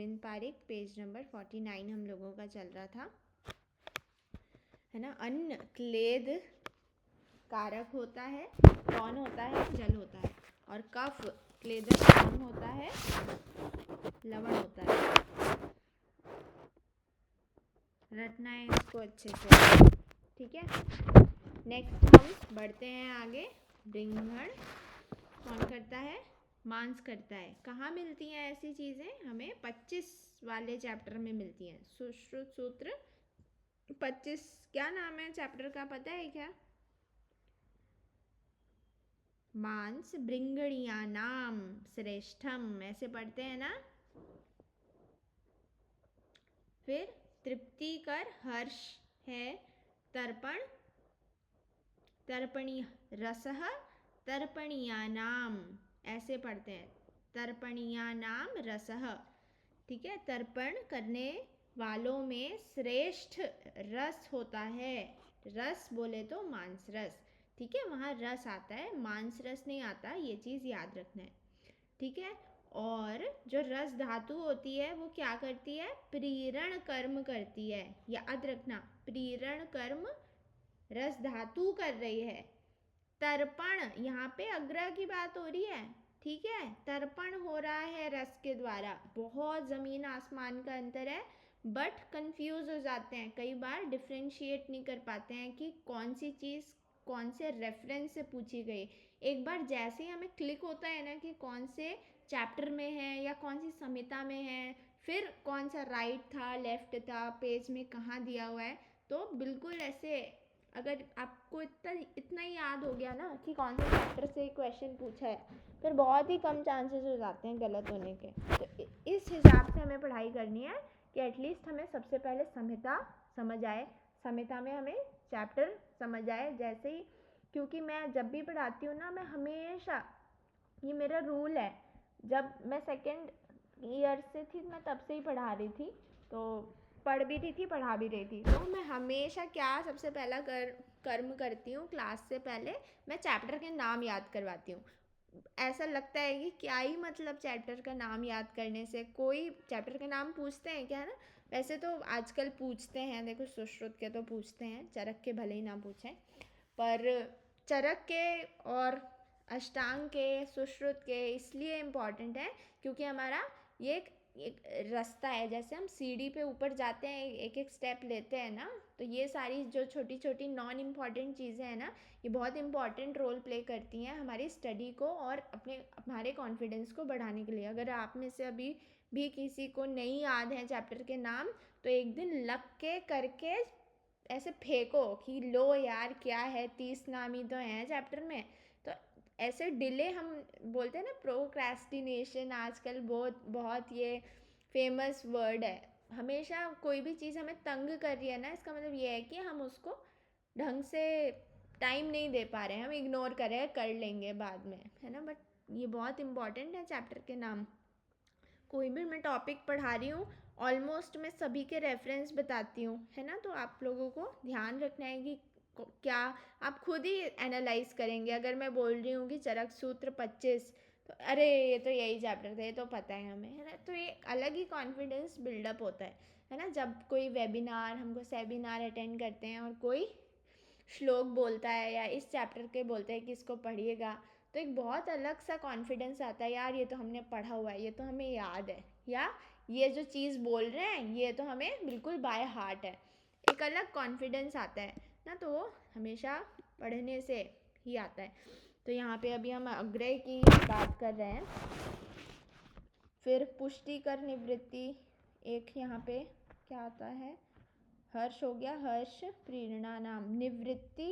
Govind Pareek, page number 49 हम लोगों का चल रहा था, है ना। अन्न क्लेद कारक होता है, कौन होता है? जल होता है। और कफ क्लेदक कौन होता है? लवण होता है। रटना है इसको अच्छे से, ठीक है। नेक्स्ट हम बढ़ते हैं आगे। ब्रिंगण कौन करता है? मांस करता है। कहाँ मिलती हैं ऐसी चीज़ें? हमें 25 वाले चैप्टर में मिलती हैं। सुश्रुत सूत्र 25, क्या नाम है चैप्टर का, पता है क्या? मांस ब्रिंगणीयानाम श्रेष्ठम, ऐसे पढ़ते हैं ना। फिर तृप्तिकर हर्ष है, तर्पण तर्पणी रसः तर्पणीयानाम, ऐसे पढ़ते हैं, तर्पणीयानाम रसः, ठीक है। तर्पण करने वालों में श्रेष्ठ रस होता है। रस बोले तो मांस रस, ठीक है, वहाँ रस आता है, मांस रस नहीं आता, ये चीज़ याद रखना है, ठीक है। और जो रस धातु होती है वो क्या करती है? प्रीरण कर्म करती है, याद रखना, प्रीरण कर्म रस धातु कर रही है। तर्पण, यहाँ पे अग्रह की बात हो रही है, ठीक है। तर्पण हो रहा है रस के द्वारा। बहुत ज़मीन आसमान का अंतर है, बट कंफ्यूज हो जाते हैं कई बार, डिफ्रेंशिएट नहीं कर पाते हैं कि कौन सी चीज़ कौन से रेफरेंस से पूछी गई। एक बार जैसे ही हमें क्लिक होता है ना कि कौन से चैप्टर में है या कौन सी संहिता में है, फिर कौन सा राइट था लेफ्ट था, पेज में कहाँ दिया हुआ है, तो बिल्कुल ऐसे अगर आपको इतना ही याद हो गया ना कि कौन से चैप्टर से क्वेश्चन पूछा है, फिर बहुत ही कम चांसेस हो जाते हैं गलत होने के। तो इस हिसाब से हमें पढ़ाई करनी है कि एटलीस्ट हमें सबसे पहले संहिता समझ आए, संहिता में हमें चैप्टर समझ आए जैसे ही, क्योंकि मैं जब भी पढ़ाती हूँ ना, मैं हमेशा, ये मेरा रूल है, जब मैं सेकेंड ईयर से थी मैं तब से ही पढ़ा रही थी, तो पढ़ भी रही थी पढ़ा भी रही थी, तो मैं हमेशा क्या सबसे पहला कर्म करती हूँ, क्लास से पहले मैं चैप्टर के नाम याद करवाती हूँ। ऐसा लगता है कि क्या ही मतलब चैप्टर का नाम याद करने से, कोई चैप्टर का नाम पूछते हैं क्या, है ना। वैसे तो आजकल पूछते हैं, देखो सुश्रुत के तो पूछते हैं, चरक के भले ही ना पूछें, पर चरक के और अष्टांग के, सुश्रुत के इसलिए इम्पॉर्टेंट है क्योंकि हमारा ये एक रास्ता है, जैसे हम सीढ़ी पे ऊपर जाते हैं, एक एक स्टेप लेते हैं ना, तो ये सारी जो छोटी छोटी नॉन इम्पॉर्टेंट चीज़ें हैं ना, ये बहुत इम्पॉर्टेंट रोल प्ले करती हैं हमारी स्टडी को और हमारे कॉन्फिडेंस को बढ़ाने के लिए। अगर आप में से अभी भी किसी को नहीं याद है चैप्टर के नाम, तो एक दिन लग के करके ऐसे फेंको कि लो यार क्या है, 30 नाम ही तो हैं चैप्टर में। तो ऐसे डिले, हम बोलते हैं ना प्रोक्रेस्टिनेशन, आजकल बहुत बहुत ये फेमस वर्ड है। हमेशा कोई भी चीज़ हमें तंग कर रही है ना, इसका मतलब ये है कि हम उसको ढंग से टाइम नहीं दे पा रहे हैं, हम इग्नोर कर रहे हैं, कर लेंगे बाद में, है ना। बट ये बहुत इंपॉर्टेंट है चैप्टर के नाम। कोई भी मैं टॉपिक पढ़ा रही हूँ, ऑलमोस्ट मैं सभी के रेफरेंस बताती हूँ, है ना। तो आप लोगों को ध्यान रखना है कि क्या आप खुद ही एनालाइज करेंगे। अगर मैं बोल रही हूँ कि चरक सूत्र 25, तो अरे ये तो यही चैप्टर था, ये तो पता है हमें, है ना। तो ये अलग ही कॉन्फिडेंस बिल्डअप होता है ना। जब कोई वेबिनार, हमको सेमिनार अटेंड करते हैं और कोई श्लोक बोलता है या इस चैप्टर के बोलते हैं कि इसको पढ़िएगा, तो एक बहुत अलग सा कॉन्फिडेंस आता है, यार ये तो हमने पढ़ा हुआ है, ये तो हमें याद है, या ये जो चीज़ बोल रहे हैं ये तो हमें बिल्कुल बाय हार्ट है। एक अलग कॉन्फिडेंस आता है ना, तो वो हमेशा पढ़ने से ही आता है। तो यहाँ पे अभी हम अग्रय की बात कर रहे हैं। फिर पुष्टिकर निवृत्ति, एक यहाँ पे क्या आता है, हर्ष हो गया, हर्ष प्रेरणा नाम, निवृत्ति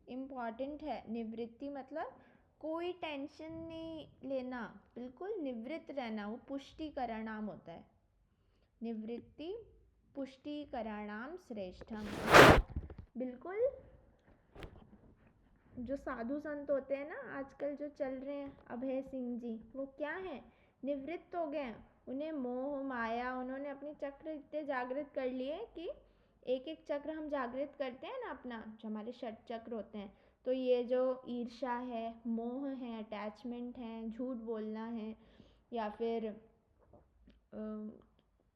इम्पॉर्टेंट है। निवृत्ति मतलब कोई टेंशन नहीं लेना, बिल्कुल निवृत्त रहना, वो पुष्टिकरणाम होता है। निवृत्ति पुष्टिकरणाम श्रेष्ठम, बिल्कुल जो साधु संत होते हैं ना आजकल जो चल रहे हैं, अभय सिंह जी, वो क्या है, निवृत्त हो गए हैं। उन्हें मोह माया, उन्होंने अपने चक्र इतने जागृत कर लिए कि एक एक चक्र हम जागृत करते हैं ना अपना, जो हमारे षट चक्र होते हैं, तो ये जो ईर्ष्या है, मोह है, अटैचमेंट है, झूठ बोलना है, या फिर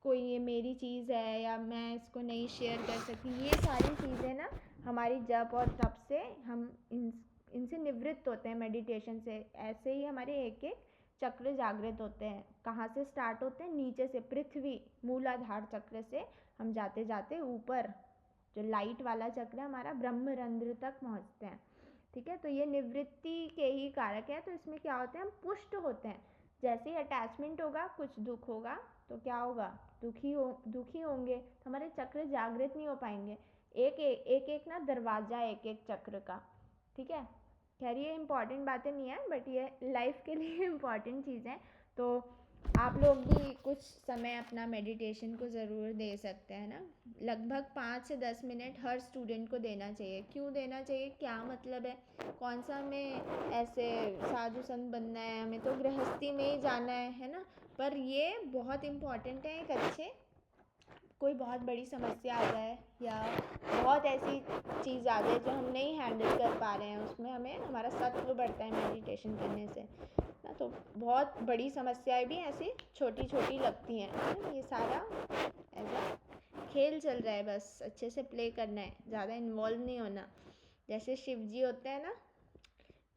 कोई ये मेरी चीज़ है या मैं इसको नहीं शेयर कर सकती, ये सारी चीज़ें ना हमारी जप और तप से हम इनसे निवृत्त होते हैं मेडिटेशन से। ऐसे ही हमारे एक एक चक्र जागृत होते हैं। कहाँ से स्टार्ट होते हैं? नीचे से, पृथ्वी मूलाधार चक्र से हम जाते जाते ऊपर जो लाइट वाला चक्र है हमारा ब्रह्मरंध्र तक पहुँचते हैं। ठीक है, तो ये निवृत्ति के ही कारक है। तो इसमें क्या होते हैं? हम पुष्ट होते हैं। जैसे ही अटैचमेंट होगा, कुछ दुख होगा तो क्या होगा? दुखी होंगे, तो हमारे चक्र जागृत नहीं हो पाएंगे। एक ना दरवाजा एक एक चक्र का। ठीक है, खैर ये इम्पॉर्टेंट बातें नहीं है, बट ये लाइफ के लिए इम्पॉर्टेंट चीज़ है। तो आप लोग भी कुछ समय अपना मेडिटेशन को ज़रूर दे सकते हैं ना। लगभग 5 से 10 मिनट हर स्टूडेंट को देना चाहिए। क्यों देना चाहिए? क्या मतलब है? कौन सा हमें ऐसे साधु संत बनना है, हमें तो गृहस्थी में ही जाना है ना। पर ये बहुत इम्पॉर्टेंट है। एक अच्छे कोई बहुत बड़ी समस्या आ जाए या बहुत ऐसी चीज़ आ जाए जो हम नहीं हैंडल कर पा रहे हैं, उसमें हमें हमारा सत्व बढ़ता है मेडिटेशन करने से ना। तो बहुत बड़ी समस्याएं भी ऐसी छोटी छोटी लगती हैं। ये सारा ऐसा खेल चल रहा है, बस अच्छे से प्ले करना है, ज़्यादा इन्वॉल्व नहीं होना। जैसे शिव जी होते हैं ना,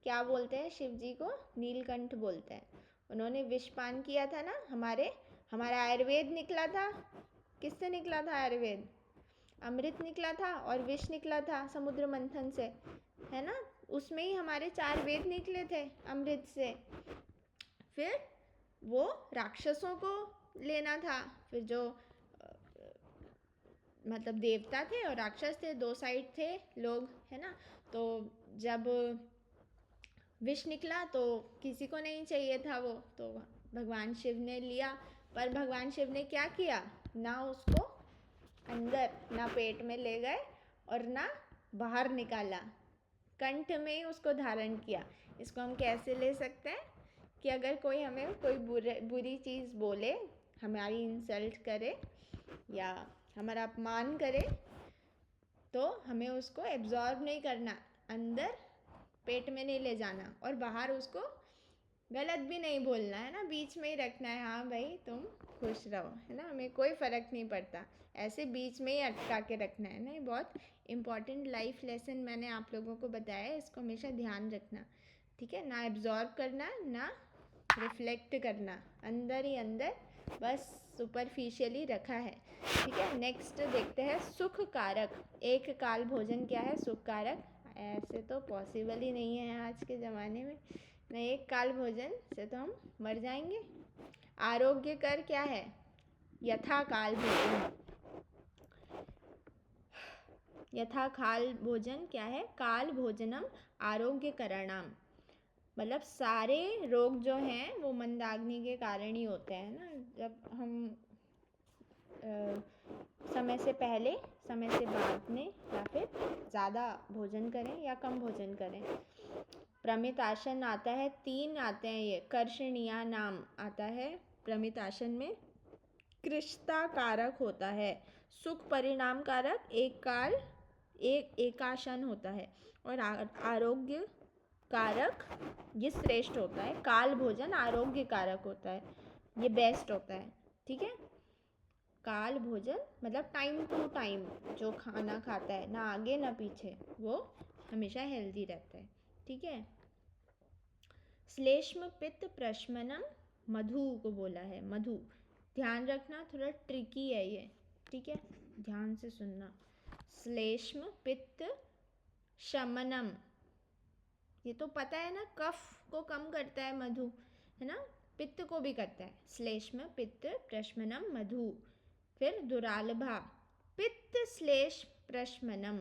क्या बोलते हैं शिव जी को? नीलकंठ बोलते हैं। उन्होंने विष पान किया था ना, हमारा आयुर्वेद निकला था। किससे निकला था आयुर्वेद? अमृत निकला था और विष निकला था समुद्र मंथन से, है ना। उसमें ही हमारे 4 वेद निकले थे अमृत से। फिर वो राक्षसों को लेना था। फिर जो मतलब देवता थे और राक्षस थे, 2 साइड थे लोग, है ना। तो जब विष निकला तो किसी को नहीं चाहिए था वो, तो भगवान शिव ने लिया। पर भगवान शिव ने क्या किया? ना उसको अंदर, ना पेट में ले गए और ना बाहर निकाला, कंठ में ही उसको धारण किया। इसको हम कैसे ले सकते हैं कि अगर कोई हमें कोई बुरी चीज़ बोले, हमारी इंसल्ट करे या हमारा अपमान करे, तो हमें उसको एब्जॉर्ब नहीं करना, अंदर पेट में नहीं ले जाना और बाहर उसको गलत भी नहीं बोलना, है ना। बीच में ही रखना है, हाँ भाई तुम खुश रहो, है ना, हमें कोई फ़र्क नहीं पड़ता। ऐसे बीच में ही अटका के रखना है ना। ये बहुत इम्पॉर्टेंट लाइफ लेसन मैंने आप लोगों को बताया है, इसको हमेशा ध्यान रखना। ठीक है, ना एब्जॉर्ब करना, ना रिफ्लेक्ट करना, अंदर ही अंदर बस सुपरफिशियली रखा है। ठीक है, नेक्स्ट देखते हैं सुख कारक। एक काल भोजन क्या है? सुख कारक। ऐसे तो पॉसिबल ही नहीं है आज के ज़माने में ना, एक काल भोजन से तो हम मर जाएंगे। आरोग्य कर क्या है? यथा काल भोजन। यथा काल भोजन क्या है? काल भोजनम आरोग्य करणाम। मतलब सारे रोग जो हैं वो मंदाग्नि के कारण ही होते हैं ना। जब हम समय से पहले, समय से बाद में, या फिर ज़्यादा भोजन करें या कम भोजन करें। प्रमित आसन आता है, 3 आते हैं ये। कर्षणीया नाम आता है प्रमित आसन में। कृष्णता कारक होता है। सुख परिणाम कारक एकासन होता है। और आरोग्य कारक ये श्रेष्ठ होता है। काल भोजन आरोग्य कारक होता है, ये बेस्ट होता है। ठीक है, काल भोजन मतलब टाइम टू टाइम जो खाना खाता है, ना आगे ना पीछे, वो हमेशा हेल्दी रहता है। ठीक है, श्लेष्म पित्त प्रशमनम मधु को बोला है। मधु, ध्यान रखना, थोड़ा ट्रिकी है ये। ठीक है, ध्यान से सुनना। श्लेष्म पित्त शमनम, ये तो पता है ना, कफ को कम करता है मधु, है ना, पित्त को भी करता है। श्लेष्म पित्त प्रशमनम मधु। फिर दुरालभा, पित्त श्लेष प्रशमनम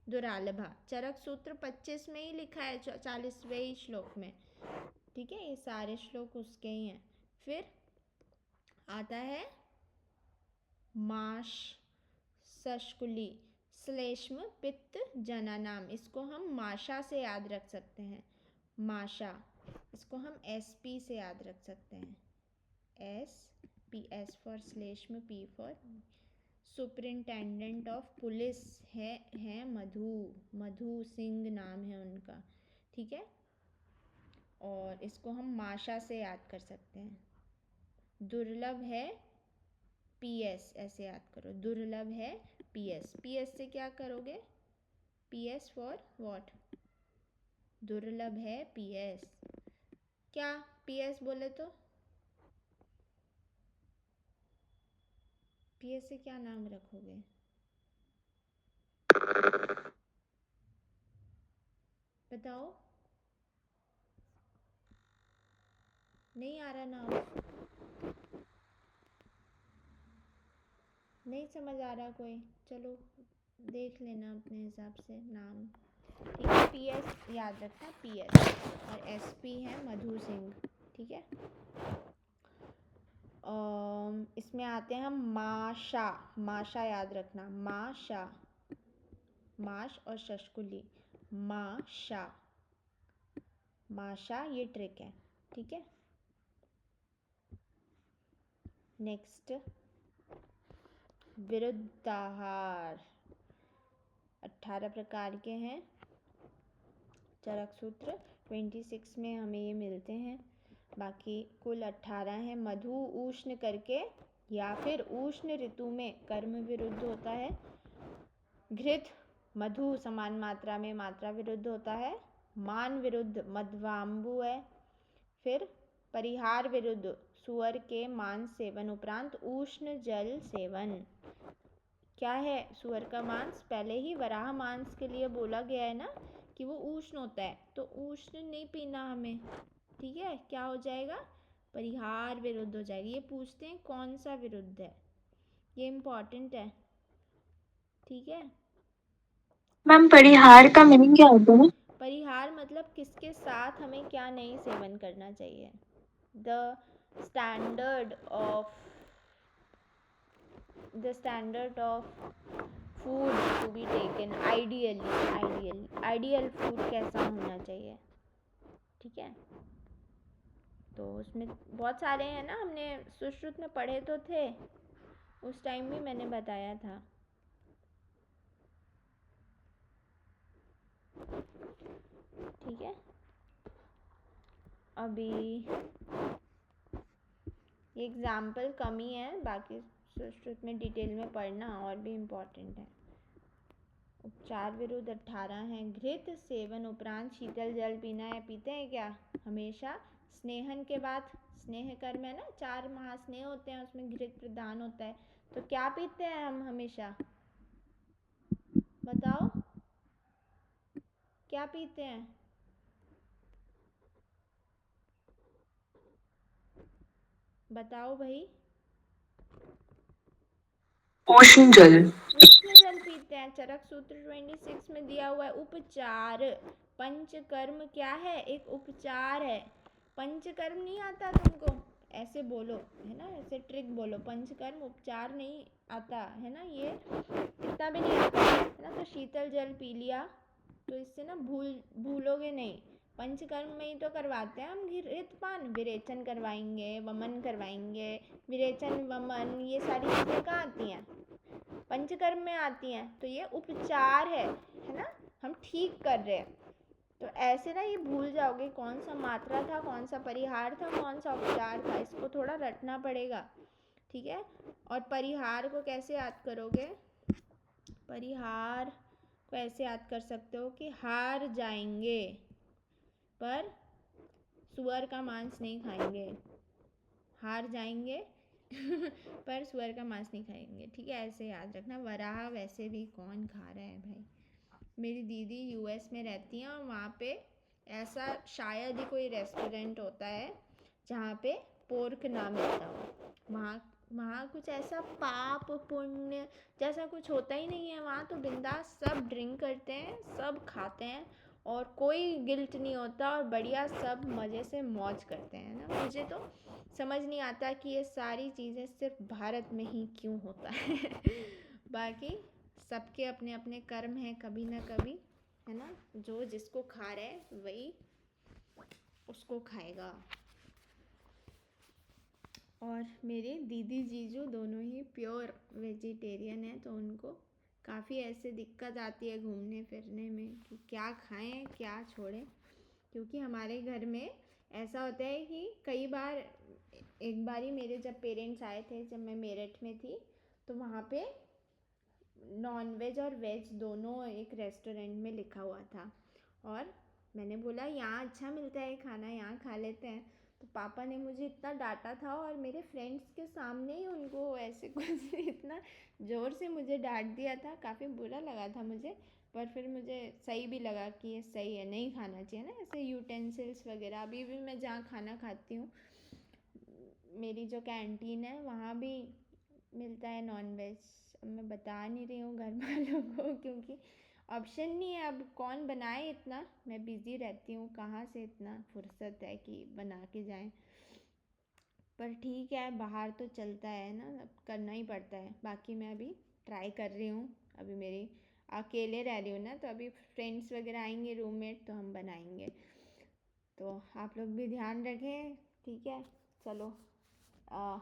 दुरालभा। चरक सूत्र 25 में ही लिखा है, 40वें ही श्लोक में। ठीक है, ये सारे श्लोक उसके ही हैं। फिर आता है माश सशकुली, श्लेष्म पित्त जननाम। इसको हम माशा से याद रख सकते हैं। माशा, इसको हम SP से याद रख सकते हैं। S फॉर श्लेष्म, P for superintendent of police है मधु सिंह नाम है उनका। ठीक है, और इसको हम माशा से याद कर सकते हैं। दुर्लभ है PS ऐसे याद करो, दुर्लभ है PS। PS से क्या करोगे? PS for what? दुर्लभ है PS। क्या PS बोले तो PS से क्या नाम रखोगे? बताओ। नहीं आ रहा नाम? नहीं समझ आ रहा कोई? चलो देख लेना अपने हिसाब से नाम। ठीक है, PS याद रखना, PS। और SP है मधु सिंह। ठीक है, इसमें आते हैं हम माशा। माशा याद रखना, माशा। माश और शशकुली, माशा। माशा, ये ट्रिक है। ठीक है, नेक्स्ट विरुद्धाहार। 18 प्रकार के हैं चरक सूत्र, 26 में हमें ये मिलते हैं, बाकी कुल 18 हैं। मधु उष्ण करके या फिर उष्ण ऋतु में कर्म विरुद्ध होता है। घृत मधु समान मात्रा में मात्रा विरुद्ध होता है। मान विरुद्ध मध्वाम्बु है। फिर परिहार विरुद्ध सुअर के मांस सेवन उपरांत उष्ण जल सेवन। क्या है सुअर का मांस? पहले ही वराह मांस के लिए बोला गया है ना कि वो उष्ण होता है, तो उष्ण नहीं पीना हमें। ठीक है, क्या हो जाएगा? परिहार विरुद्ध हो जाएगी। ये पूछते हैं कौन सा विरुद्ध है, ये इम्पोर्टेंट है। ठीक है मैम, परिहार का मीनिंग क्या होता है? परिहार मतलब किसके साथ हमें क्या नहीं सेवन करना चाहिए। The standard of food to be taken, ideal food कैसा होना चाहिए। ठीक है, तो उसमें बहुत सारे हैं ना, हमने सुश्रुत में पढ़े तो थे, उस टाइम भी मैंने बताया था। ठीक है, अभी ये एग्जाम्पल कम ही है, बाकी सुश्रुत में डिटेल में पढ़ना और भी इम्पोर्टेंट है। उपचार विरुद्ध 18 हैं। घृत सेवन उपरांत शीतल जल पीना है। पीते हैं क्या हमेशा? स्नेहन के बाद, स्नेह कर्म है ना, 4 महास्नेह होते हैं, उसमें घृत प्रधान होता है, तो क्या पीते हैं हम हमेशा? बताओ क्या पीते हैं? बताओ भाई। उष्ण जल। उष्ण जल पीते हैं। चरक सूत्र 26 में दिया हुआ है उपचार। पंचकर्म क्या है? एक उपचार है। पंचकर्म नहीं आता तुमको? ऐसे बोलो, है ना, ऐसे ट्रिक बोलो, पंचकर्म उपचार नहीं आता है ना, ये इतना भी नहीं आता है ना। तो शीतल जल पी लिया तो इससे ना भूलोगे नहीं। पंचकर्म में ही तो करवाते हैं हम घृतपान, विरेचन करवाएंगे, वमन करवाएंगे। विरेचन वमन ये सारी चीज़ें कहाँ आती हैं? पंचकर्म में आती हैं। तो ये उपचार है ना, हम ठीक कर रहे हैं। तो ऐसे ना ये भूल जाओगे कौन सा मात्रा था, कौन सा परिहार था, कौन सा उपचार था, इसको थोड़ा रटना पड़ेगा। ठीक है, और परिहार को कैसे याद करोगे? परिहार को ऐसे याद कर सकते हो कि हार जाएंगे पर सुअर का मांस नहीं खाएंगे। हार जाएंगे पर सुअर का मांस नहीं खाएंगे। ठीक है, ऐसे याद रखना। वराह वैसे भी कौन खा रहा है भाई। मेरी दीदी US में रहती हैं और वहाँ पे ऐसा शायद ही कोई रेस्टोरेंट होता है जहाँ पे पोर्क ना मिलता हो। वहाँ कुछ ऐसा पाप पुण्य जैसा कुछ होता ही नहीं है। वहाँ तो बिंदास सब ड्रिंक करते हैं, सब खाते हैं और कोई गिल्ट नहीं होता, और बढ़िया सब मज़े से मौज करते हैं ना। मुझे तो समझ नहीं आता कि ये सारी चीज़ें सिर्फ भारत में ही क्यों होता है बाकी सबके अपने अपने कर्म हैं, कभी ना कभी, है ना, जो जिसको खा रहा है वही उसको खाएगा। और मेरे दीदी जीजू दोनों ही प्योर वेजिटेरियन हैं, तो उनको काफ़ी ऐसे दिक्कत आती है घूमने फिरने में कि क्या खाएं क्या छोड़ें, क्योंकि हमारे घर में ऐसा होता है कि कई बार, एक बार ही मेरे जब पेरेंट्स आए थे, जब मैं मेरठ में थी, तो वहाँ पे नॉन वेज और वेज दोनों एक रेस्टोरेंट में लिखा हुआ था, और मैंने बोला यहाँ अच्छा मिलता है खाना, यहाँ खा लेते हैं। तो पापा ने मुझे इतना डांटा था, और मेरे फ्रेंड्स के सामने ही उनको ऐसे कुछ इतना ज़ोर से मुझे डांट दिया था, काफ़ी बुरा लगा था मुझे। पर फिर मुझे सही भी लगा कि ये सही है, नहीं खाना चाहिए ना ऐसे यूटेंसिल्स वगैरह। अभी भी मैं जहाँ खाना खाती हूँ, मेरी जो कैंटीन है वहाँ भी मिलता है नॉन वेज। अब मैं बता नहीं रही हूँ घर वालों को, क्योंकि ऑप्शन नहीं है, अब कौन बनाए इतना, मैं बिज़ी रहती हूँ, कहाँ से इतना फुर्सत है कि बना के जाएं। पर ठीक है, बाहर तो चलता है ना, अब करना ही पड़ता है। बाकी मैं अभी ट्राई कर रही हूँ, अभी मेरी अकेले रह रही हूँ ना, तो अभी फ्रेंड्स वगैरह आएंगे, रूममेट, तो हम बनाएंगे। तो आप लोग भी ध्यान रखें, ठीक है। चलो,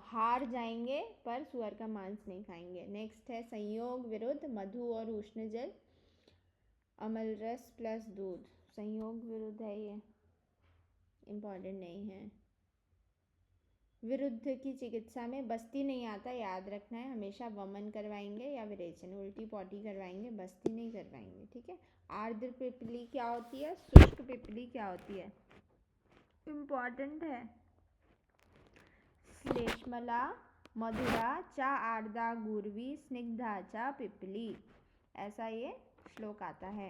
हार जाएंगे पर सुअर का मांस नहीं खाएंगे। नेक्स्ट है संयोग विरुद्ध मधु और उष्ण जल, अमल रस प्लस दूध। संयोग विरुद्ध है ये, इम्पॉर्टेंट नहीं है। विरुद्ध की चिकित्सा में बस्ती नहीं आता, याद रखना है। हमेशा वमन करवाएंगे या विरेचन, उल्टी पॉटी करवाएंगे, बस्ती नहीं करवाएंगे, ठीक है। आर्द्र पिपली क्या होती है, शुष्क पिपली क्या होती है, इम्पॉर्टेंट है। श्लेष्मला मधुरा चा आर्द्रा गुर्वी स्निग्धा चा पिपली, ऐसा ये श्लोक आता है।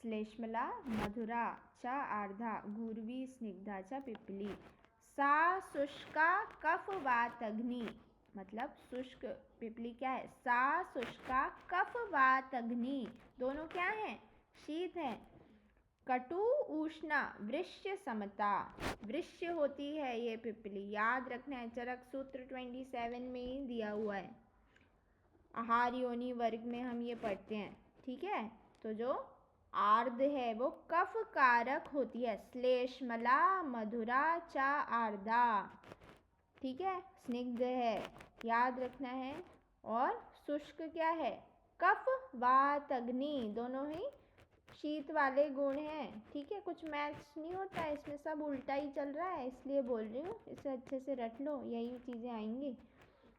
श्लेष्मला मधुरा चा आर्द्रा गुर्वी स्निग्धा चा पिपली, सा शुष्का कफ वात अग्नि। मतलब शुष्क पिपली क्या है, सा शुष्का कफ वात अग्नि, दोनों क्या है, शीत है। कटु उष्णा वृश्य समता, वृश्य होती है ये पिपली, याद रखना है। चरक सूत्र 27 में ही दिया हुआ है। आहार योनि वर्ग में हम ये पढ़ते हैं, ठीक है। तो जो आर्द्र है वो कफ कारक होती है, श्लेष्मला मधुरा चा आर्द्रा, ठीक है। स्निग्ध है, याद रखना है। और शुष्क क्या है, कफ वात अग्नि, दोनों ही शीत वाले गुण हैं, ठीक है। कुछ मैच नहीं होता है इसमें, सब उल्टा ही चल रहा है, इसलिए बोल रही हूँ, इसे अच्छे से रट लो, यही चीज़ें आएंगी।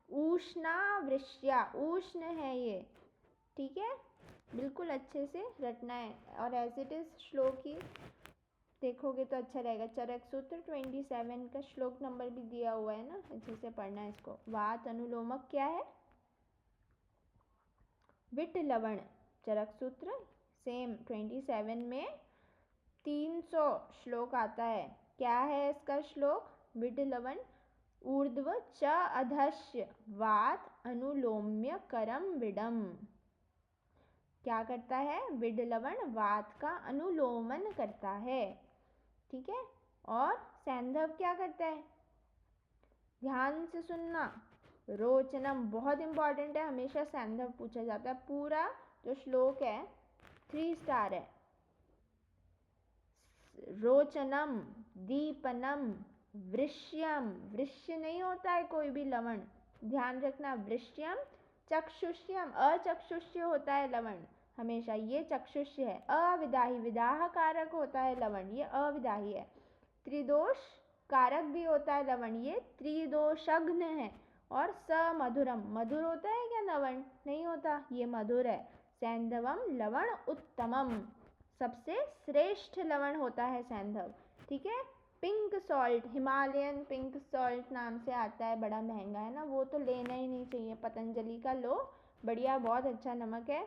उष्णा वृष्या, उष्ण है ये, ठीक है, बिल्कुल अच्छे से रटना है। और एज इट इज श्लोक ही देखोगे तो अच्छा रहेगा। चरक सूत्र 27 का श्लोक नंबर भी दिया हुआ है ना, अच्छे से पढ़ना है इसको। वात अनुलोमक क्या है, विट लवण। चरक सूत्र सेम 27 में 300 श्लोक आता है। क्या है इसका श्लोक, विट लवण ऊर्ध्व च अधश्य वात अनुलोम्य करम विडम। क्या करता है, विडलवण वात का अनुलोमन करता है, ठीक है। और सैंधव क्या करता है, ध्यान से सुनना, रोचनम बहुत इंपॉर्टेंट है, हमेशा सैंधव पूछा जाता है। पूरा जो श्लोक है 3 स्टार है। रोचनम, दीपनम, वृश्यम, वृश्य नहीं होता है कोई भी लवण, ध्यान रखना। वृश्यम, चक्षुष्यम, अचक्षुष्य होता है लवण हमेशा, ये चक्षुष्य है। अविदाही, विदाह कारक होता है लवण, ये अविदाही है। त्रिदोष कारक भी होता है लवण, ये त्रिदोषघ्न है। और समधुरम, मधुर होता है क्या लवण, नहीं होता, ये मधुर है। सैंधवम लवण उत्तमम, सबसे श्रेष्ठ लवण होता है सैंधव, ठीक है। Pink salt, Himalayan pink salt नाम से आता है, बड़ा महंगा है ना, वो तो लेना ही नहीं चाहिए, पतंजलि का लो, बढ़िया, बहुत अच्छा नमक है।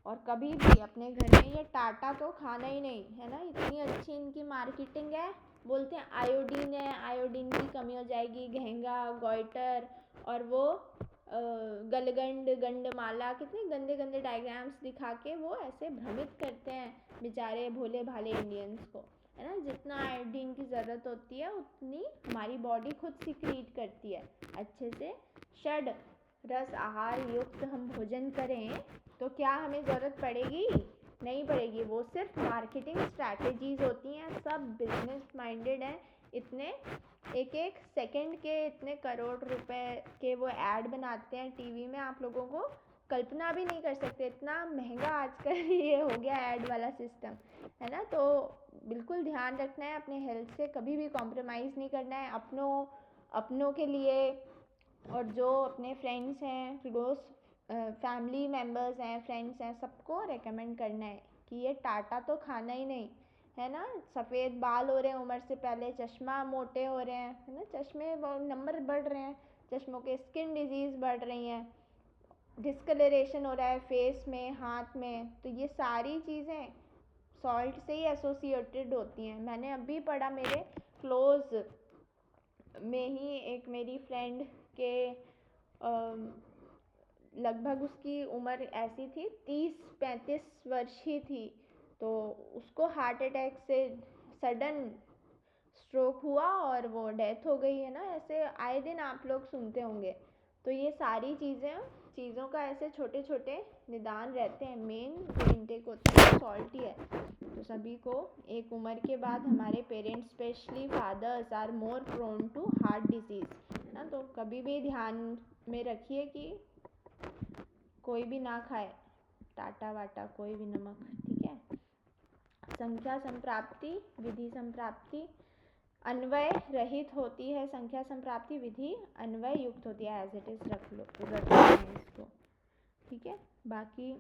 और कभी भी अपने घर में ये टाटा तो खाना ही नहीं है ना, इतनी अच्छी इनकी मार्केटिंग है। बोलते हैं आयोडीन है, आयोडीन की कमी हो जाएगी, घेंगा, गॉइटर, और वो गलगंड, गंडमाला, कितने गंदे गंदे डायग्राम्स दिखा के वो ऐसे भ्रमित करते हैं बेचारे भोले भाले इंडियंस को, है ना। जितना आयोडीन की ज़रूरत होती है उतनी हमारी बॉडी खुद सिक्रीट करती है। अच्छे से षड रस आहार युक्त हम भोजन करें तो क्या हमें ज़रूरत पड़ेगी, नहीं पड़ेगी। वो सिर्फ मार्केटिंग स्ट्रैटेजीज होती हैं, सब बिजनेस माइंडेड हैं। इतने एक एक सेकंड के इतने करोड़ रुपए के वो ऐड बनाते हैं टीवी में, आप लोगों को कल्पना भी नहीं कर सकते, इतना महंगा आजकल ये हो गया ऐड वाला सिस्टम, है ना। तो बिल्कुल ध्यान रखना है, अपने हेल्थ से कभी भी कॉम्प्रोमाइज़ नहीं करना है, अपनों के लिए, और जो अपने फ्रेंड्स हैं, क्लोज फैमिली मेम्बर्स हैं, फ्रेंड्स हैं, सबको रेकमेंड करना है कि ये टाटा तो खाना ही नहीं, है ना। सफ़ेद बाल हो रहे हैं उम्र से पहले, चश्मा मोटे हो रहे हैं, है ना, चश्मे नंबर बढ़ रहे हैं, चश्मों के, स्किन डिजीज़ बढ़ रही हैं, डिस्कलरेशन हो रहा है फेस में, हाथ में, तो ये सारी चीज़ें सॉल्ट से ही एसोसिएटेड होती हैं। मैंने अभी पढ़ा, मेरे क्लोज में ही एक मेरी फ्रेंड के लगभग उसकी उम्र ऐसी थी 30-35 वर्ष ही थी, तो उसको हार्ट अटैक से सडन स्ट्रोक हुआ और वो डेथ हो गई, है ना। ऐसे आए दिन आप लोग सुनते होंगे। तो ये सारी चीज़ों का ऐसे छोटे छोटे निदान रहते हैं। मेन जो इनटेक होता है सॉल्ट ही है। तो सभी को एक उम्र के बाद, हमारे parents specially fathers are more prone to heart disease, है ना। तो कभी भी ध्यान में रखिए कि कोई भी ना खाए टाटा वाटा, कोई भी नमक, ठीक है। संख्या संप्राप्ति, विधि संप्राप्ति अन्वय रहित होती है, संख्या संप्राप्ति विधि अन्वय युक्त होती है, एज इट इज रख लेते हैं इसको, ठीक है। बाकी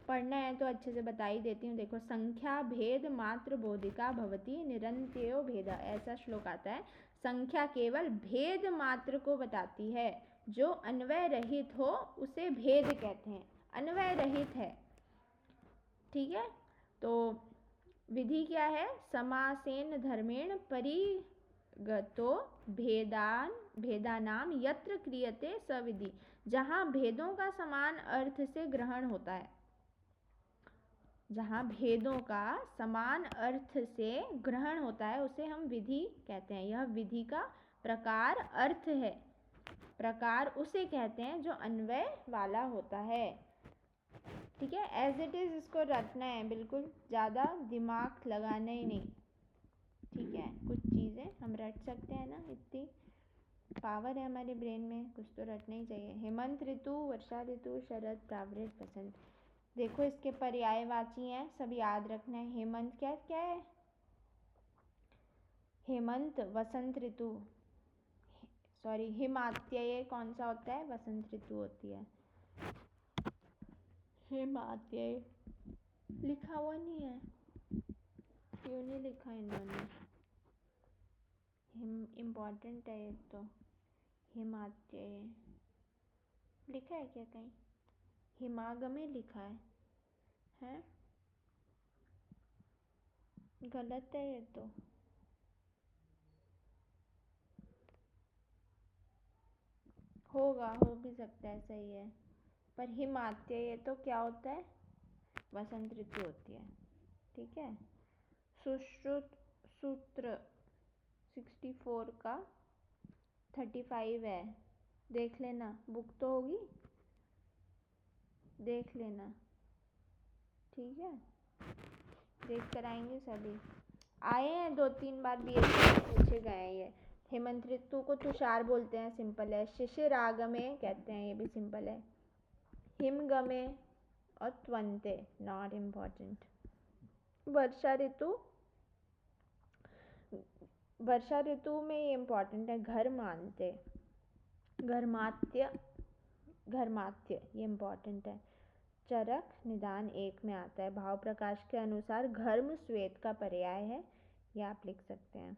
पढ़ना है तो अच्छे से बता ही देती हूँ। देखो, संख्या भेद मात्र बोधिका भवती निरंत्यो भेद, ऐसा श्लोक आता है। संख्या केवल भेद मात्र को बताती है, जो अन्वय रहित हो उसे भेद कहते हैं, अन्वय रहित है, ठीक है। तो विधि क्या है? समासेन धर्मेण परिगतो भेदानाम यत्र क्रियते सविधि, जहाँ भेदों का समान अर्थ से ग्रहण होता है, जहाँ भेदों का समान अर्थ से ग्रहण होता है उसे हम विधि कहते हैं। यह विधि का प्रकार अर्थ है, प्रकार उसे कहते हैं जो अन्वय वाला होता है, ठीक है। एज इट इज इसको रटना है, बिल्कुल ज़्यादा दिमाग लगाना ही नहीं, ठीक है। कुछ चीज़ें हम रट सकते हैं ना, इतनी पावर है हमारे ब्रेन में, कुछ तो रटना ही चाहिए। हेमंत ऋतु, वर्षा ऋतु, शरद, प्रावृत, वसंत। देखो इसके पर्यायवाची हैं, सब याद रखना है। हेमंत क्या क्या है? हेमंत वसंत ऋतु, सॉरी हिमात्यय कौन सा होता है? वसंत ऋतु होती है। हिमात्यय लिखा हुआ नहीं है, क्यों नहीं लिखा इन्होंने? इम्पॉर्टेंट है ये तो। हिमात्यय लिखा है क्या कहीं? हिमागमे लिखा है, हैं? गलत है ये तो। होगा, हो भी सकता है, सही है। पर हिमात्यय तो क्या होता है? वसंत ऋतु होती है, ठीक है। सुश्रुत सूत्र 64 का 35 है, देख लेना, बुक तो होगी, देख लेना, ठीक है। देख कर आएंगे सभी, आए हैं 2-3 बार भी पूछे गए हैं ये। हेमंत ऋतु को तुषार बोलते हैं, सिंपल है। शिशिरागमे कहते हैं, ये भी सिंपल है। हिमगमे और त्वंते नॉट इम्पॉर्टेंट। वर्षा ऋतु में ये इम्पॉर्टेंट है, घर मानते, घरमात्य ये इम्पॉर्टेंट है। चरक निदान 1 में आता है, भाव प्रकाश के अनुसार घर्म श्वेत का पर्याय है, ये आप लिख सकते हैं।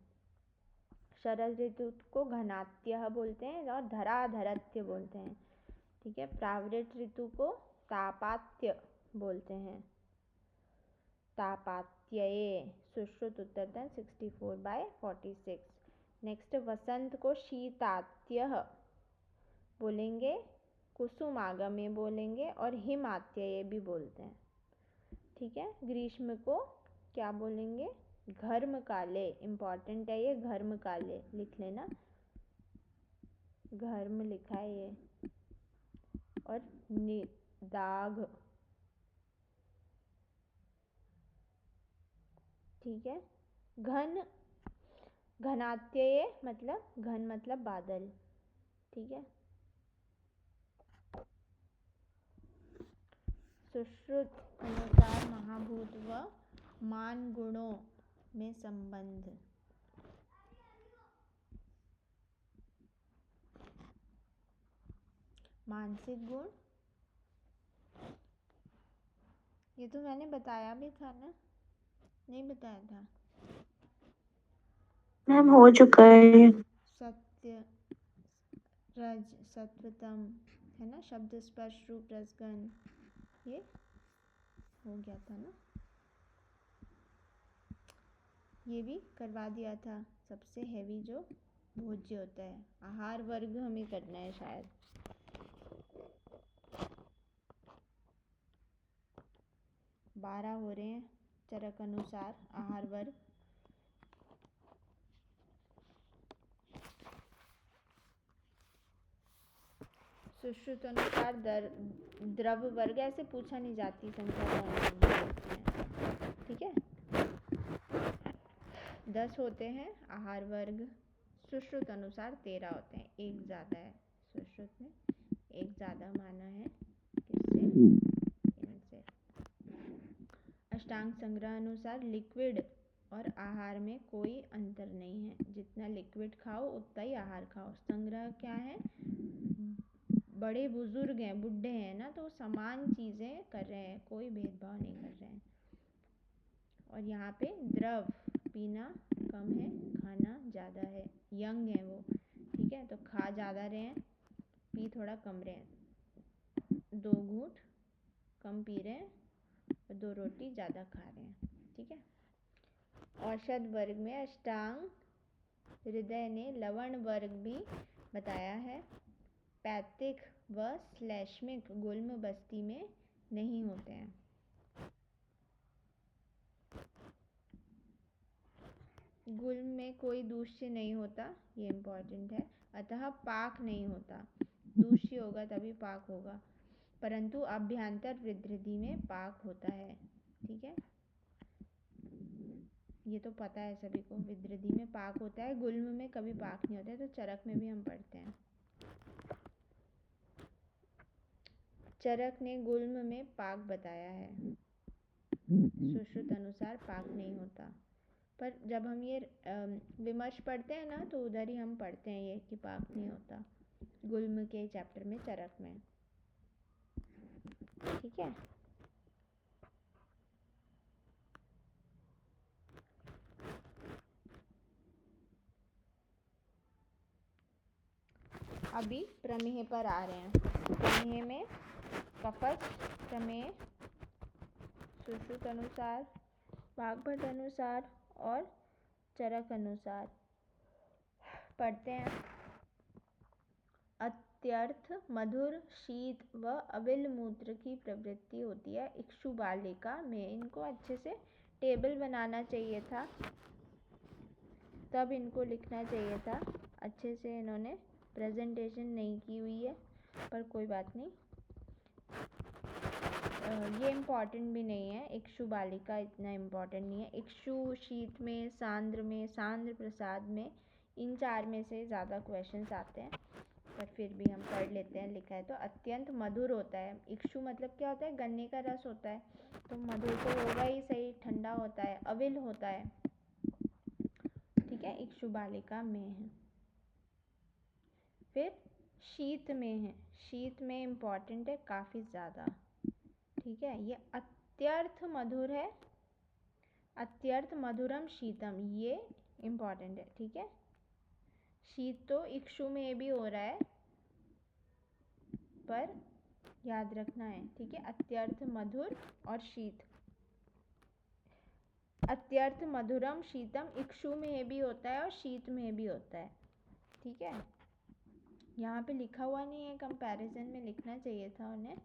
शरद ऋतु को घनात्य बोलते हैं और धराधरत्य बोलते हैं, ठीक है। प्रावृत ऋतु को तापात्य बोलते हैं, तापात्यये। सुश्रुत उत्तरतन 64/46। नेक्स्ट, वसंत को शीतात्य बोलेंगे, कुसुमागमे बोलेंगे और हिमात्यये भी बोलते हैं, ठीक है। ग्रीष्म को क्या बोलेंगे? घर्मकाले, इम्पॉर्टेंट है ये, घर्मकाले लिख लेना, घर्म लिखा है ये। और निदाघ, ठीक है। घनात्यय मतलब घन मतलब बादल, ठीक है। सुश्रुत अनुसार महाभूत व मान गुणों में संबंध। मानसिक गुण, ये तो मैंने बताया भी था ना, नहीं बताया था? मैम हो चुका है। सत्य, रज, सत्वतम, है ना, शब्द स्पर्श रूप रसगन, ये हो गया था ना। ये भी करवा दिया था। सबसे हैवी जो भोज्य होता है, आहार वर्ग हमें करना है शायद। बारह हो रहे हैं चरक अनुसार आहार वर्ग। सुश्रुत अनुसार द्रव वर्ग ऐसे पूछा नहीं जाती संख्या कौन, ठीक है। 10 होते हैं आहार वर्ग। सुश्रुत अनुसार 13 होते हैं, एक ज़्यादा है सुश्रुत में, एक ज़्यादा माना है किससे, इनसे। अष्टांग संग्रह अनुसार लिक्विड और आहार में कोई अंतर नहीं है, जितना लिक्विड खाओ उतना ही आहार खाओ। संग्रह क्या है, बड़े बुजुर्ग हैं, बुढ़े हैं ना, तो समान चीज़ें कर रहे हैं, कोई भेदभाव नहीं कर रहे हैं। और यहाँ पे द्रव, पीना कम है, खाना ज़्यादा है, यंग है वो, ठीक है, तो खा ज़्यादा रहे हैं, पी थोड़ा कम रहे हैं, 2 घूंट कम पी रहे हैं और 2 रोटी ज़्यादा खा रहे हैं, ठीक है। औषध वर्ग में अष्टांग हृदय ने लवण वर्ग भी बताया है। पैतिक व श्लेष्मिक गुल्म बस्ती में नहीं होते हैं। गुल्म में कोई दूष्य नहीं होता, ये इम्पोर्टेंट है। अतः पाक नहीं होता, दूष्य होगा तभी पाक होगा, परंतु अभ्यंतर वृद्धि में पाक होता है, ठीक है। ये तो पता है सभी को, विद्रधि में पाक होता है, गुल्म में कभी पाक नहीं होता है, तो चरक में भी हम पढ़ते हैं। चरक ने गुल्म में पाक बताया है, सुश्रुत अनुसार पाक नहीं होता। पर जब हम ये विमर्श पढ़ते हैं ना, तो उधर ही हम पढ़ते हैं ये कि पाक नहीं होता, गुल्म के चैप्टर में, चरक में, ठीक है। अभी प्रमेय पर आ रहे हैं। प्रमेय में कफश प्रमेय, सुश्रुत अनुसार, वाग्भट अनुसार और चरक अनुसार पढ़ते हैं। अत्यर्थ मधुर शीत व अविल मूत्र की प्रवृत्ति होती है इक्षु बालिका में। इनको अच्छे से टेबल बनाना चाहिए था, तब इनको लिखना चाहिए था। अच्छे से इन्होंने प्रेजेंटेशन नहीं की हुई है, पर कोई बात नहीं। ये इम्पॉर्टेंट भी नहीं है, इक्षु बालिका इतना इम्पॉर्टेंट नहीं है। इक्षु, शीत में, सांद्र प्रसाद में, इन 4 में से ज़्यादा क्वेश्चंस आते हैं, पर फिर भी हम पढ़ लेते हैं। लिखा है तो अत्यंत मधुर होता है। इक्षु मतलब क्या होता है, गन्ने का रस होता है, तो मधुर तो होगा ही सही, ठंडा होता है, अविल होता है, ठीक है, इक्षु बालिका में है। फिर शीत में है, शीत में इम्पॉर्टेंट है काफ़ी ज़्यादा, ठीक है। ये अत्यर्थ मधुर है, अत्यर्थ मधुरम शीतम, ये इम्पॉर्टेंट है, ठीक है। शीत तो इक्षु में भी हो रहा है, पर याद रखना है, ठीक है। अत्यर्थ मधुर और शीत, अत्यर्थ मधुरम शीतम इक्षु में भी होता है और शीत में भी होता है, ठीक है। यहाँ पे लिखा हुआ नहीं है, कंपैरिजन में लिखना चाहिए था उन्हें।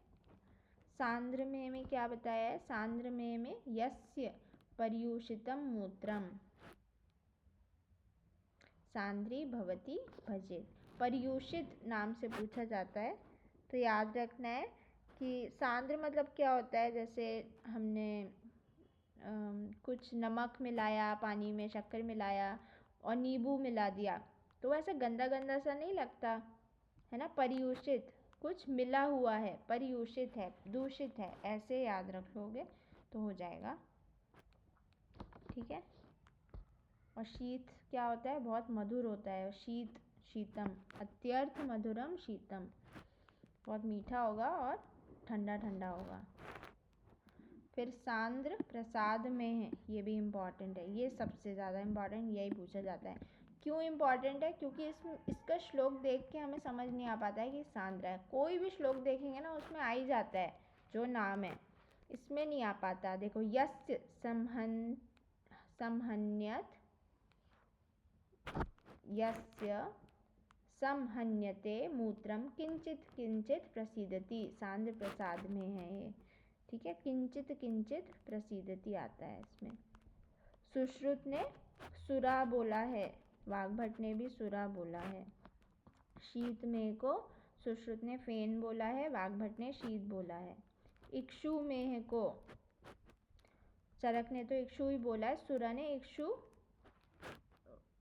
सांद्र में क्या बताया है, सांद्र में यस्य पर्यूषितम मूत्रम सांद्री भवती भजेत। पर्यूषित नाम से पूछा जाता है, तो याद रखना है कि सांद्र मतलब क्या होता है, जैसे हमने कुछ नमक मिलाया पानी में, शक्कर मिलाया और नींबू मिला दिया, तो वैसे गंदा गंदा सा नहीं लगता है ना, पर्यूषित। कुछ मिला हुआ है, पर्यूषित है, दूषित है, ऐसे याद रख लोगे तो हो जाएगा। ठीक है। और शीत क्या होता है? बहुत मधुर होता है। शीत, शीतम, अत्यर्थ मधुरम शीतम, बहुत मीठा होगा और ठंडा ठंडा होगा। फिर सांद्र प्रसाद में है, ये भी इम्पॉर्टेंट है, ये सबसे ज़्यादा इम्पॉर्टेंट, यही पूछा जाता है। क्यों इम्पॉर्टेंट है? क्योंकि इसका श्लोक देख के हमें समझ नहीं आ पाता है कि सांद्र है। कोई भी श्लोक देखेंगे ना उसमें आ ही जाता है जो नाम है, इसमें नहीं आ पाता। देखो, यस्य समहन्यत, यस्य समहन्यते मूत्रम किंचित किंचित प्रसीदति, सांद्र प्रसाद में है ये। ठीक है, किंचित किंचित प्रसीदति आता है इसमें। सुश्रुत ने सुरा बोला है, वाग्भट ने भी सुरा बोला है। शीत में को सुश्रुत ने फेन बोला है, वाग्भट ने शीत बोला है। इक्षु में को चरक ने तो इक्षु ही बोला है, सुरा ने इक्षु,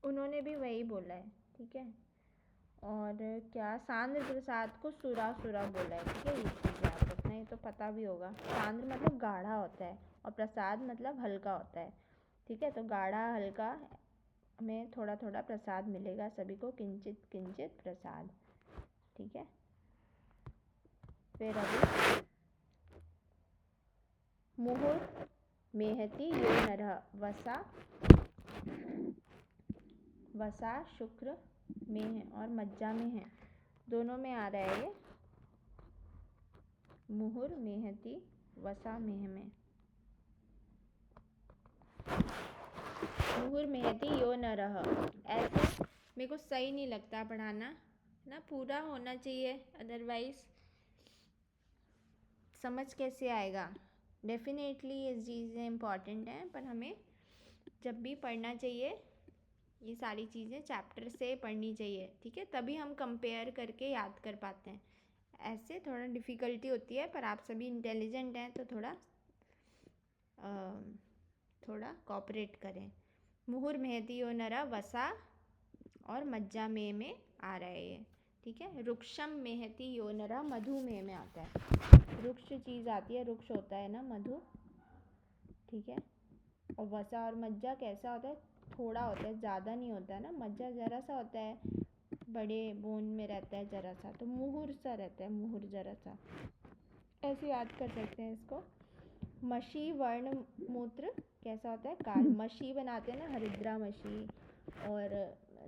उन्होंने भी वही बोला है। ठीक है। और क्या, सांद्र प्रसाद को सुरा सुरा बोला है। ठीक है, ये चीज़ याद रखना, ये तो पता भी होगा। सांद्र मतलब गाढ़ा होता है और प्रसाद मतलब हल्का होता है। ठीक है, तो गाढ़ा हल्का में थोड़ा थोड़ा प्रसाद मिलेगा सभी को, किंचित किंचित प्रसाद। ठीक है। फिर अभी मुहुर मेहती यो नरः, वसा, वसा शुक्र में है और मज्जा में है, दोनों में आ रहा है ये। मुहुर मेहती वसा मेह में, मुहुर मेहती यो नरः, ऐसे मेरे को सही नहीं लगता पढ़ाना ना, पूरा होना चाहिए, अदरवाइज समझ कैसे आएगा। डेफिनेटली ये चीज़ें इम्पॉर्टेंट हैं, पर हमें जब भी पढ़ना चाहिए ये सारी चीज़ें चैप्टर से पढ़नी चाहिए। ठीक है, तभी हम कंपेयर करके याद कर पाते हैं। ऐसे थोड़ा डिफ़िकल्टी होती है, पर आप सभी इंटेलिजेंट हैं तो थोड़ा कॉपरेट करें। मुहुर मेहती यो नरा, वसा और मज्जा में आ रहा है ये। ठीक है। रुक्षम मेहती यो नरा, मधुमेह में आता है। रुक्ष चीज़ आती है, रुक्ष होता है ना मधु। ठीक है। और वसा और मज्जा कैसा होता है? थोड़ा होता है, ज़्यादा नहीं होता है ना। मज्जा ज़रा सा होता है, बड़े बूंद में रहता है ज़रा सा, तो मुहुर सा रहता है, मुहुर ज़रा सा, ऐसे याद कर सकते हैं इसको। मशी वर्ण मूत्र कैसा होता है? काल, मशी बनाते हैं ना, हरिद्रा मशी और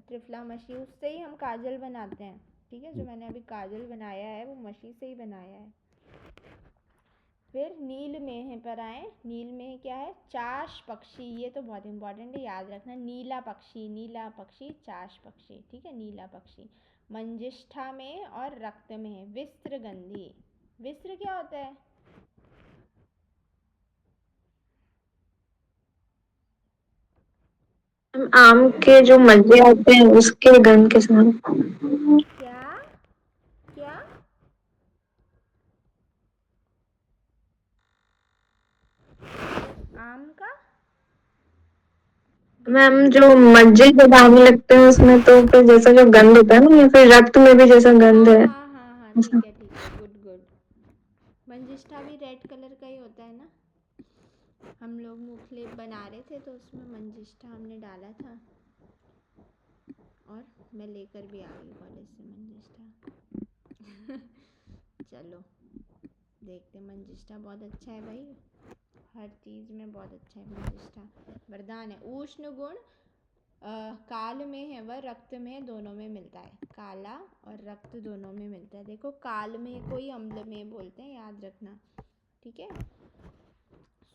त्रिफला मशी, उससे ही हम काजल बनाते हैं। ठीक है, जो मैंने अभी काजल बनाया है वो मशी से ही बनाया है। फिर नील मेह पर आए। नील मेह क्या है? चाश पक्षी, ये तो बहुत इंपॉर्टेंट है, याद रखना। नीला पक्षी, नीला पक्षी, चाश पक्षी। ठीक है, नीला पक्षी। मंजिष्ठा में और रक्त में, विस्त्र गंधी। विस्त्र क्या होता है? आम के जो मजे आते हैं उसके गंध के साथ। क्या क्या? आम का? मैम, जो मज्जे जब आने लगते हैं उसमें तो फिर जैसा जो गंध होता है ना, या फिर रक्त में भी जैसा गंध हाँ है हाँ हाँ हाँ, ऐसा। ठीक है, गुड गुड। मंजिष्ठा भी रेड कलर का ही होता है ना। हम लोग मुखलेप बना रहे थे तो उसमें मंजिष्ठा हमने डाला था, और मैं लेकर भी आ गई कॉलेज से मंजिष्ठा। चलो देखते, मंजिष्ठा बहुत अच्छा है भाई, हर चीज़ में बहुत अच्छा है मंजिष्ठा, वरदान है। उष्ण गुण काल में है, वह रक्त में, दोनों में मिलता है। काला और रक्त दोनों में मिलता है। देखो, काल में कोई अम्ल में बोलते हैं, याद रखना। ठीक है।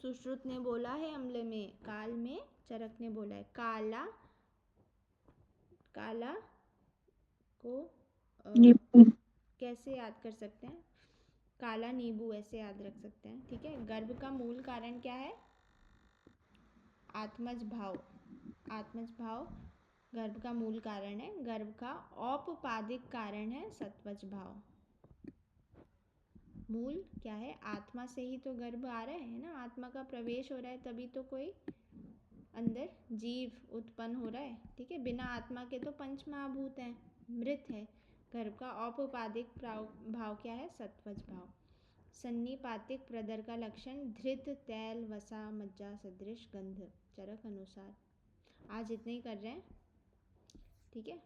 सुश्रुत ने बोला है अम्ल में, काल में चरक ने बोला है काला। काला को कैसे याद कर सकते हैं? काला नींबू, ऐसे याद रख सकते हैं। ठीक है। गर्भ का मूल कारण क्या है? आत्मज भाव। आत्मज भाव गर्भ का मूल कारण है। गर्भ का औपपादिक कारण है सत्वज भाव। मूल क्या है? आत्मा से ही तो गर्भ आ रहा है ना, आत्मा का प्रवेश हो रहा है, तभी तो कोई अंदर जीव उत्पन्न हो रहा है। ठीक है, बिना आत्मा के तो पंच महाभूत हैं, मृत है। गर्भ का औपपादिक भाव क्या है? सत्वज भाव। सन्निपातिक प्रदर का लक्षण धृत, तैल, वसा, मज्जा सदृश गंध, चरक अनुसार। आज इतने ही कर रहे हैं, ठीक है।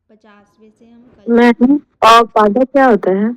50वें से हम कल मैं और पादा क्या होता है?